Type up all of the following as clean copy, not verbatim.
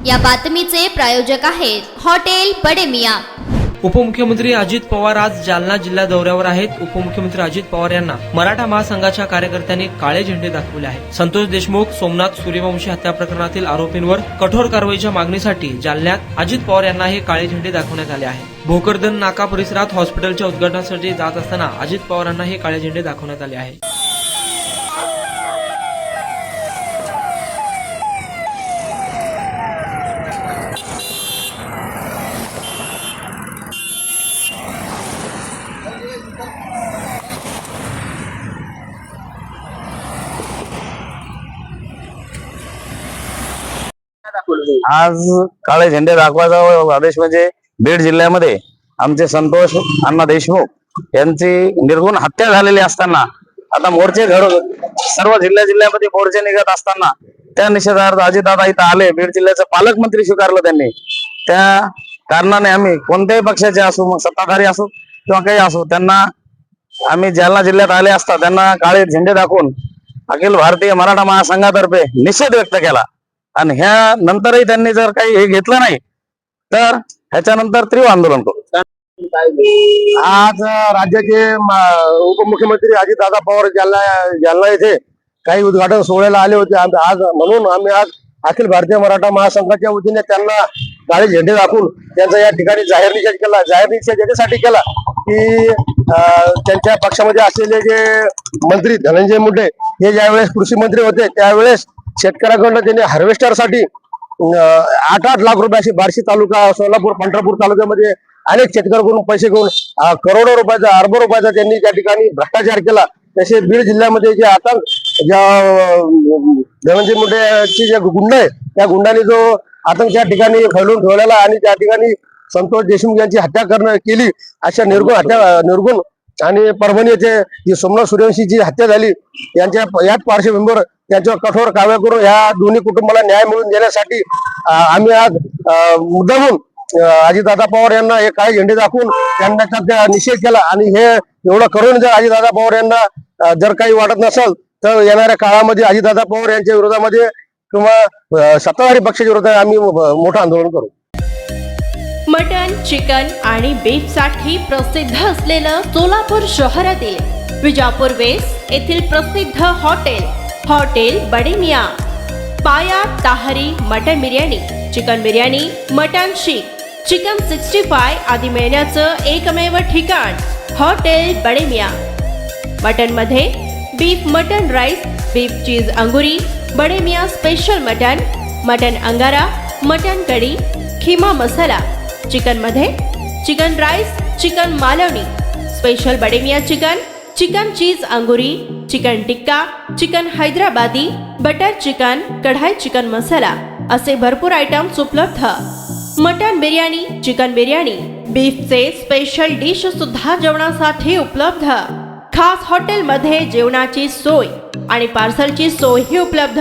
या बातमीचे प्रायोजक आहेत हॉटेल बडे मियां। उपमुख्यमंत्री अजित पवार आज जालना जिल्हा दौऱ्यावर आहेत। उपमुख्यमंत्री अजित पवार यांना मराठा महासंघाच्या कार्यकर्त्यांनी काळे झेंडे दाखवले आहेत। संतोष देशमुख, सोमनाथ सूर्यवंशी हत्या प्रकरणातील आरोपींवर कठोर कारवाईच्या मागणीसाठी जालन्यात अजित पवार यांना हे काळे झेंडे दाखवण्यात आले आहेत। भोकरदन नाका परिसरात हॉस्पिटलच्या उद्घाटनासाठी जात असताना अजित पवारांना हे काळे झेंडे दाखवण्यात आले आहेत। आज काळे झेंडे दाखवायचा आदेश म्हणजे बीड जिल्ह्यामध्ये आमचे संतोष अण्णा देशमुख यांची निर्गुण हत्या झालेली असताना आता मोर्चे सर्व जिल्ह्यामध्ये मोर्चे निघत असताना त्या निषेधार्थ अजितदादा इथं आले। बीड जिल्ह्याचं पालकमंत्री स्वीकारलं त्यांनी। त्या कारणाने आम्ही कोणत्याही पक्षाचे असो, मग सत्ताधारी असो किंवा काही असो, त्यांना आम्ही जालना जिल्ह्यात आले असता त्यांना काळे झेंडे दाखवून अखिल भारतीय मराठा महासंघातर्फे निषेध व्यक्त केला। आणि ह्या नंतरही त्यांनी जर काही हे घेतलं नाही तर ह्याच्यानंतर तीव्र आंदोलन करू। आज राज्याचे उपमुख्यमंत्री अजितदादा पवार जालना येथे काही उद्घाटन सोहळ्याला आले होते। आज म्हणून आम्ही आज अखिल भारतीय मराठा महासंघाच्या वतीने त्यांना काळे झेंडे दाखवून त्यांचा या ठिकाणी जाहीर निषेध केला। जाहीर निषेध याच्यासाठी केला की त्यांच्या पक्षामध्ये असलेले जे मंत्री धनंजय मुंडे हे ज्यावेळेस कृषी मंत्री होते त्यावेळेस शेतकऱ्याकडनं त्यांनी हार्वेस्टरसाठी 8-8 लाख रुपयाची बार्शी तालुका, सोलापूर, पंढरपूर तालुक्यामध्ये अनेक शेतकऱ्यांकडून पैसे घेऊन करोडो रुपयाचा, अरबो रुपयाचा त्यांनी त्या ठिकाणी भ्रष्टाचार केला। तसे बीड जिल्ह्यामध्ये जे आता धनंजय मुंडेची जे गुंड आहे त्या गुंडांनी जो आतंक त्या ठिकाणी फैलून ठेवलेला आणि त्या ठिकाणी संतोष देशमुख यांची हत्या केली, अशा निर्गुण आणि परभणी येथे जी सोमनाथ सूर्यवंशीची हत्या झाली याच पार्श्वभूमीवर त्यांच्यावर कठोर कारवाई करून ह्या दोन्ही कुटुंबाला न्याय मिळवून देण्यासाठी आम्ही आज मुद्दामून अजितदादा पवार यांना हे काळे झेंडे दाखवून त्यांना निषेध केला। आणि हे एवढं करून जर अजितदादा पवार यांना जर काही वाटत नसेल तर येणाऱ्या काळामध्ये अजितदादा पवार यांच्या विरोधामध्ये किंवा सत्ताधारी पक्षाच्या विरोधात आम्ही मोठं आंदोलन करू। मटन, चिकन आणि बीफ साठी प्रसिद्ध असलेलं सोलापूर शहरातील विजापूर वेस्ट येथील प्रसिद्ध हॉटेल बडे मियां। पाया ताहरी mutton biryani, chicken biryani, mutton seekh, chicken 65 आदी मिळण्याचं एकमेव ठिकाण हॉटेल बडे मियां। मटन मध्ये beef mutton rice, beef cheese अंगुरी, बडे मियां स्पेशल मटन अंगारा, मटन कढी, खिमा मसाला। चिकन मध्ये chicken rice, chicken Malvani, special Bade Miyan chicken cheese अंगुरी, chicken tikka, chicken Hyderabadi, butter chicken, kadai chicken masala असे भरपूर आयटम्स उपलब्ध। मटन बिर्याणी, चिकन बिर्याणी, बीफचे स्पेशल डिश सुद्धा जेवणासाठी उपलब्ध। खास हॉटेलमध्ये जेवणाची सोय आणि पार्सलची सोयही उपलब्ध।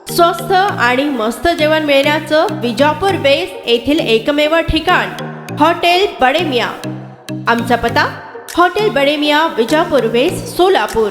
स्वस्त आणि मस्त जेवण मिळण्याचं विजापूर वेस्ट येथील एकमेव ठिकाण हॉटेल बडे मियां। आमचा पत्ता हॉटेल बडे मियां, विजापूर वेस्ट, सोलापूर।